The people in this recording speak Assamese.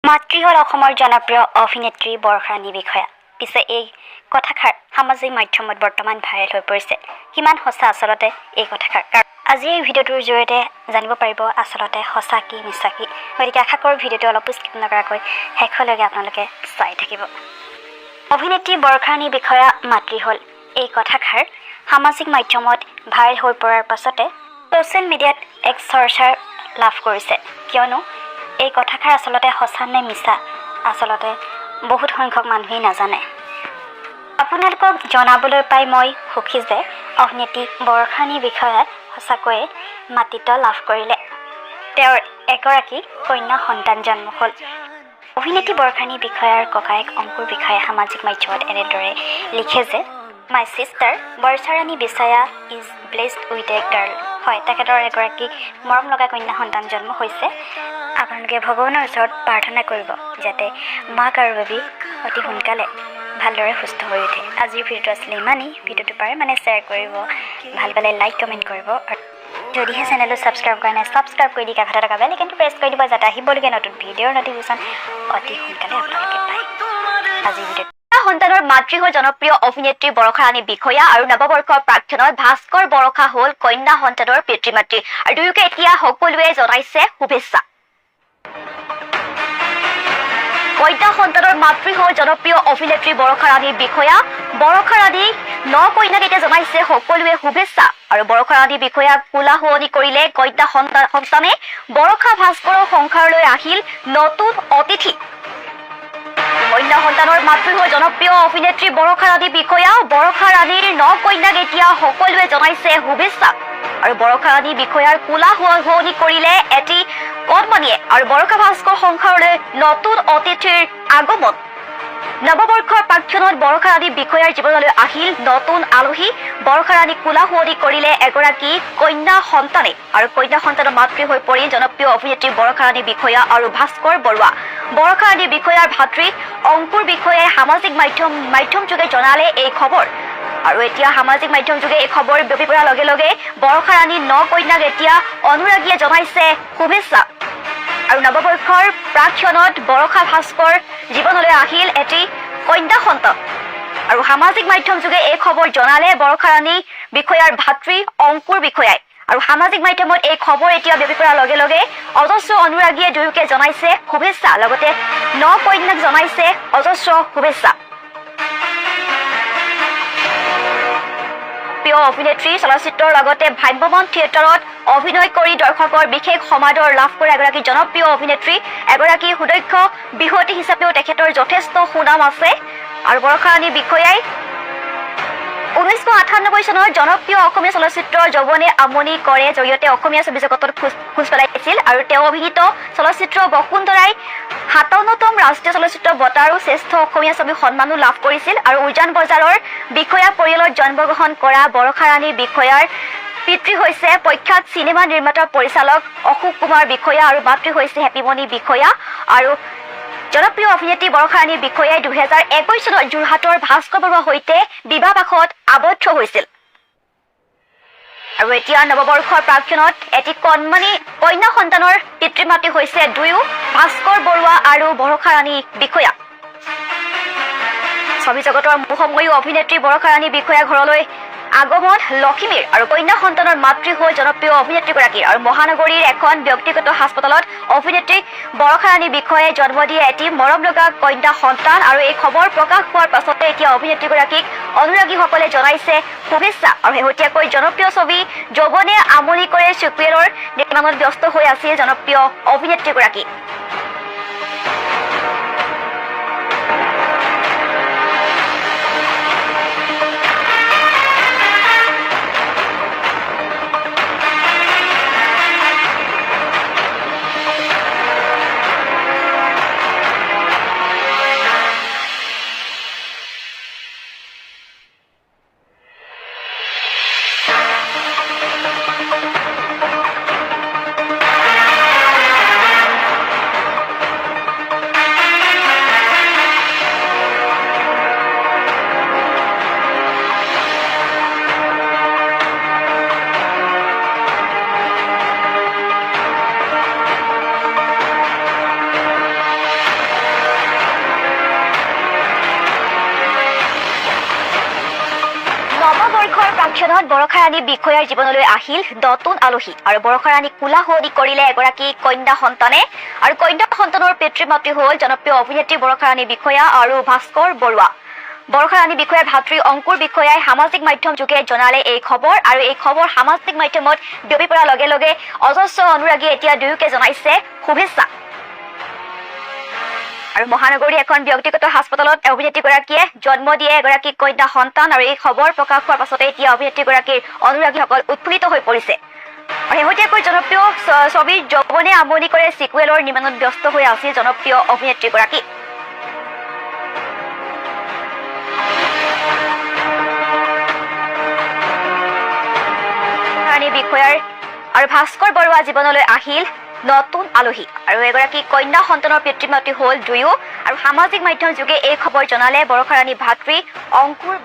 মাতৃ হ'ল অসমৰ জনপ্ৰিয় অভিনেত্ৰী বৰষাৰাণী বিষয়া। পিছে এই কথাষাৰ সামাজিক মাধ্যমত বৰ্তমান ভাইৰেল হৈ পৰিছে। কিমান সঁচা আচলতে এই কথাষাৰ? আজি এই ভিডিঅ'টোৰ জৰিয়তে জানিব পাৰিব আচলতে সঁচা কি মিছা কি। গতিকে আশা কৰোঁ ভিডিঅ'টো অলপ স্কিপ নকৰাকৈ শেষলৈকে আপোনালোকে চাই থাকিব। অভিনেত্ৰী বৰষাৰাণী বিষয়া মাতৃ হ'ল এই কথাষাৰ সামাজিক মাধ্যমত ভাইৰেল হৈ পৰাৰ পাছতে ছ'চিয়েল মিডিয়াত এক চৰ্চাৰ লাভ কৰিছে। কিয়নো এই কথাষাৰ আচলতে সঁচা নে মিছা আচলতে বহুত সংখ্যক মানুহেই নাজানে। আপোনালোকক জনাবলৈ পাই মই সুখী যে অভিনেত্ৰী বৰষাৰাণী বিষয়াই সঁচাকৈয়ে মাতৃত্ব লাভ কৰিলে। তেওঁৰ এগৰাকী কন্যা সন্তান জন্ম হ'ল। অভিনেত্ৰী বৰষাৰাণী বিষয়াৰ ককায়েক অংকুৰ বিষয়াই সামাজিক মাধ্যমত এনেদৰে লিখে যে মাই ছিষ্টাৰ বৰষাৰাণী বিষয়া is blessed with a girl. হয়, তেখেতৰ এগৰাকী মৰম লগা কন্যা সন্তান জন্ম হৈছে। আপোনালোকে ভগৱানৰ ওচৰত প্ৰাৰ্থনা কৰিব যাতে মাক আৰু বেবী অতি সোনকালে ভালদৰে সুস্থ হৈ উঠে। আজিৰ ভিডিঅ'টো আছিলে ইমানেই। ভিডিঅ'টো পাৰে শ্বেয়াৰ কৰিব, ভাল পালে লাইক কমেণ্ট কৰিব, আৰু যদিহে চেনেলটো ছাবস্ক্ৰাইব কৰা নাই ছাবস্ক্ৰাইব কৰি দি কাষতে থকা বেল আইকনটো প্ৰেছ কৰি দিব যাতে আহিবলগীয়া নতুন ভিডিঅ'ৰ নটিফিকেশ্যন অতি সোনকালে আপোনালোকে পায়। আজিৰ ভিডিঅ'টো সন্তানৰ মাতৃ হৈ জনপ্ৰিয় অভিনেত্ৰী বৰষাৰাণী বিষয়া আৰু নৱবৰ্ষৰ প্ৰাক্ষণত ভাস্কৰ বৰষা হ'ল কন্যা সন্তানৰ পিতৃ মাতৃ, আৰু দুয়োকে এতিয়া সকলোৱে জনাইছে শুভেচ্ছা। কন্যা সন্তানৰ মাতৃ হৈ জনপ্ৰিয় অভিনেত্ৰী বৰষাৰাণী বিষয়া। বৰষাৰাণী কন্যাক এতিয়া জনাইছে সকলোৱে শুভেচ্ছা, আৰু বৰষাৰাণী বিষয়াক কোলা শুৱনি কৰিলে কন্যা সন্তানে। বৰষা ভাস্কৰৰ সংসাৰলৈ আহিল নতুন অতিথি। কন্যা সন্তানৰ মাতৃ হৈ জনপ্ৰিয় অভিনেত্ৰী বৰষাৰাণী বিষয়া। বৰষাৰাণীৰ কন্যাক এতিয়া সকলোৱে জনাইছে শুভেচ্ছা, আৰু বৰষাৰাণী বিষয়াৰ কোলা শুৱনি কৰিলে এটি কণমানিয়ে, আৰু বৰষা ভাস্কৰ সংসাৰলৈ নতুন অতিথিৰ আগমন। নৱবৰ্ষৰ প্ৰাক্ষণত বৰষাৰাণী বিষয়াৰ জীৱনলৈ আহিল নতুন আলহী। বৰষাৰাণীক কোলা শুৱনি কৰিলে এগৰাকী কন্যা সন্তানে, আৰু কন্যা সন্তানৰ মাতৃ হৈ পৰিল জনপ্ৰিয় অভিনেত্ৰী বৰষাৰাণী বিষয়া আৰু ভাস্কৰ বৰুৱা। বৰষাৰাণী বিষয়াৰ ভাতৃ অংকুৰ বিষয়াই সামাজিক মাধ্যম যোগে জনালে এই খবৰ, আৰু এতিয়া সামাজিক মাধ্যম যোগে এই খবৰ বিয়পি পৰাৰ লগে লগে বৰষাৰাণী কন্যাক এতিয়া অনুৰাগীয়ে জনাইছে শুভেচ্ছা, আৰু নৱবৰ্ষৰ প্ৰাক্ষণত বৰষা ভাস্কৰ জীৱনলৈ আহিল এটি কন্যা সন্তান, আৰু সামাজিক মাধ্যম যোগে এই খবৰ জনালে বৰষাৰাণী বিষয়াৰ ভাতৃ অংকুৰ বিষয়াই। আৰু সামাজিক মাধ্যমত এই খবৰ এতিয়া বিয়পি পৰাৰ লগে লগে অজস্ৰ অনুৰাগীয়ে দুয়োকে জনাইছে শুভেচ্ছা, লগতে কন্যাক জনাইছে অজস্ৰ শুভেচ্ছা। প্ৰিয় অভিনেত্ৰী চলচ্চিত্ৰৰ লগতে ভ্ৰাম্যমাণ থিয়েটাৰত অভিনয় কৰি দৰ্শকৰ বিশেষ সমাদৰ লাভ কৰা এগৰাকী জনপ্ৰিয় অভিনেত্ৰী, এগৰাকী সুদক্ষ বিহুৱতী হিচাপেও তেখেতৰ যথেষ্ট সুনাম আছে। আৰু বৰষাৰাণী বিষয়াই 1998 চনৰ জনপ্ৰিয় অসমীয়া চলচ্চিত্ৰ যৌৱনে আমনি কৰে জৰিয়তে অসমীয়া ছবি জগতত খোজ পেলাইছিল, আৰু তেওঁ অভিনীত চলচ্চিত্ৰ বসুন্ধৰাই 57তম ৰাষ্ট্ৰীয় চলচ্চিত্ৰ বঁটা আৰু শ্ৰেষ্ঠ অসমীয়া ছবি সন্মানো লাভ কৰিছিল। আৰু উজান বজাৰৰ বিষয়া পৰিয়ালত জন্মগ্ৰহণ কৰা বৰষাৰাণী বিষয়াৰ পিতৃ হৈছে প্ৰখ্যাত চিনেমা নিৰ্মাতা পৰিচালক অশোক কুমাৰ বিষয়া, আৰু মাতৃ হৈছে হেপিমণি বিষয়া। আৰু জনপ্ৰিয় অভিনেত্ৰী বৰষাৰাণী বিষয়াই 2021 চনত যোৰহাটৰ ভাস্কৰ বৰুৱাৰ সৈতে বিবাহপাশত আবদ্ধ হৈছিল, আৰু এতিয়া নৱবৰ্ষৰ প্ৰাক্ষণত এটি কণমানি কন্যা সন্তানৰ পিতৃ মাতৃ হৈছে দুয়ো ভাস্কৰ বৰুৱা আৰু বৰষাৰাণী বিষয়া। ছবি জগতৰ মোহময়ী অভিনেত্ৰী বৰষাৰাণী বিষয়া ঘৰলৈ আগমন লখিমীৰ, আৰু কন্যা সন্তানৰ মাতৃ হৈ জনপ্ৰিয় অভিনেত্ৰীগৰাকীৰ, আৰু মহানগৰীৰ এখন ব্যক্তিগত হাস্পতালত অভিনেত্ৰী বৰষাৰাণী বিষয়াই জন্ম দিয়ে এটি মৰম লগা কন্যা সন্তান। আৰু এই খবৰ প্ৰকাশ হোৱাৰ পাছতে এতিয়া অভিনেত্ৰীগৰাকীক অনুৰাগীসকলে জনাইছে শুভেচ্ছা, আৰু শেহতীয়াকৈ জনপ্ৰিয় ছবি যৌৱনে আমনি কৰে চিকুৱেলৰ নিৰ্মাণত ব্যস্ত হৈ আছিল জনপ্ৰিয় অভিনেত্ৰীগৰাকী। ক্ষণত বৰষা ৰাণী বিষয়াৰ জীৱনলৈ আহিল নতুন আলহী আৰু বৰষা ৰাণীক কোলাহলী কৰিলে এগৰাকী কন্যা সন্তানে আৰু কন্যা সন্তানৰ পিতৃ মাতৃ হ'ল জনপ্ৰিয় অভিনেত্ৰী বৰষা ৰাণী বিষয়া আৰু ভাস্কৰ বৰুৱা। বৰষা ৰাণী বিষয়াৰ ভাতৃ অংকুৰ বিষয়াই সামাজিক মাধ্যম যোগে জনালে এই খবৰ আৰু এই খবৰ সামাজিক মাধ্যমত বিয়পি পৰাৰ লগে লগে অজস্ৰ অনুৰাগীয়ে এতিয়া দুয়োকে জনাইছে শুভেচ্ছা। আৰু মহানগৰীৰ এখন ব্যক্তিগত হাস্পতালত অভিনেত্ৰীগৰাকীয়ে জন্ম দিয়ে এগৰাকী কন্যা সন্তান আৰু এই খবৰ প্ৰকাশ হোৱাৰ পাছতে এতিয়া অভিনেত্ৰীগৰাকীৰ অনুৰাগীসকল উৎফুল্লিত হৈ পৰিছে। আৰু শেহতীয়াকৈ জনপ্ৰিয় ছবি যৌৱনে আমনি কৰে চিকুৱেলৰ নিৰ্মাণত ব্যস্ত হৈ আছিল জনপ্ৰিয় অভিনেত্ৰীগৰাকী। বিষয়াৰ আৰু ভাস্কৰ বৰুৱা জীৱনলৈ আহিল নতুন আলহী আৰু এগৰাকী কন্যা সন্তানৰ পিতৃ মাতৃ হ'ল দুয়ো আৰু সামাজিক মাধ্যম যোগে এই খবৰ জনালে বৰষা ৰাণী ভাতৃ অংকুৰ।